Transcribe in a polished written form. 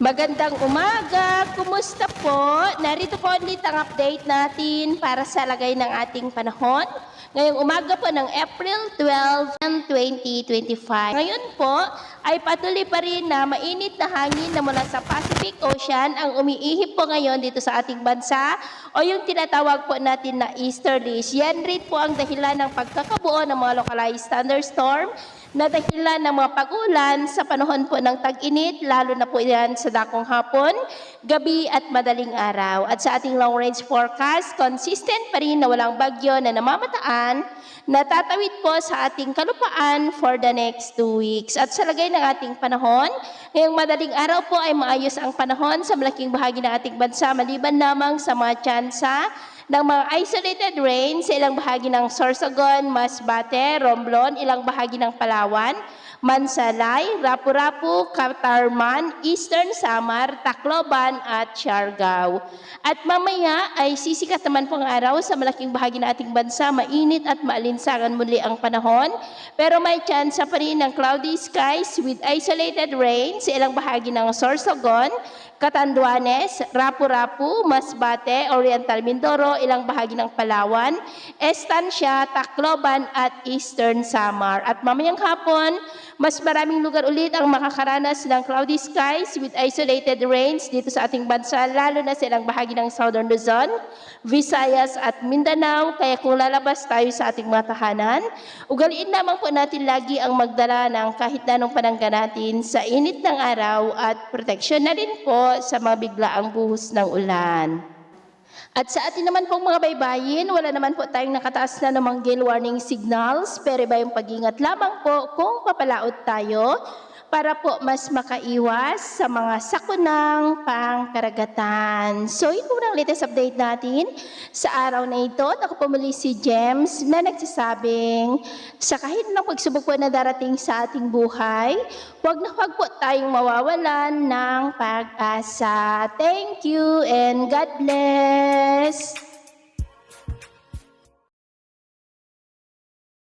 Magandang umaga! Kumusta po? Narito po ulit ang update natin para sa lagay ng ating panahon. Ngayong umaga po ng April 12, 2025. Ngayon po ay patuloy pa rin na mainit na hangin na mula sa Pacific Ocean ang umiihip po ngayon dito sa ating bansa o yung tinatawag po natin na easterlies. Yan rin po ang dahilan ng pagkakabuo ng mga localized thunderstorm na dahilan ng mga pag-ulan sa panahon po ng tag-init, lalo na po yan sa dakong hapon, gabi at madaling araw. At sa ating long-range forecast, consistent pa rin na walang bagyo na namamataan na tatawid po sa ating kalupaan for the next 2 weeks. At sa lagay ng ating panahon, ngayong madaling araw po ay maayos ang panahon sa malaking bahagi ng ating bansa, maliban lamang sa mga tsansa ng mga isolated rain sa ilang bahagi ng Sorsogon, Masbate, Romblon, ilang bahagi ng Palawan, Mansalay, Rapu-Rapu, Catarman, Eastern Samar, Tacloban at Siargao. At mamaya ay sisikat naman pong araw sa malaking bahagi ng ating bansa, mainit at maalinsangan muli ang panahon, pero may chance pa rin ng cloudy skies with isolated rain sa ilang bahagi ng Sorsogon, Catanduanes, Rapu-Rapu, Masbate, Oriental Mindoro, ilang bahagi ng Palawan, Estancia, Tacloban at Eastern Samar. At mamayang hapon, mas maraming lugar ulit ang makakaranas ng cloudy skies with isolated rains dito sa ating bansa, lalo na sa ilang bahagi ng Southern Luzon, Visayas at Mindanao. Kaya kung lalabas tayo sa ating mga tahanan, ugaliin lamang po natin lagi ang magdala ng kahit na anong panangga natin sa init ng araw at proteksyon na rin po sa mga biglaang buhos ng ulan. At sa atin naman pong mga baybayin, wala naman po tayong nakataas na namang gale warning signals, pero iba yung pag-ingat lamang po kung papalaot tayo para po mas makaiwas sa mga sakunang pangkaragatan. So, ito ang latest update natin sa araw na ito. Ako po muli si James na nagsasabing sa kahit ng pagsubok po na darating sa ating buhay, huwag na huwag po tayong mawawalan ng pag-asa. Thank you and God bless!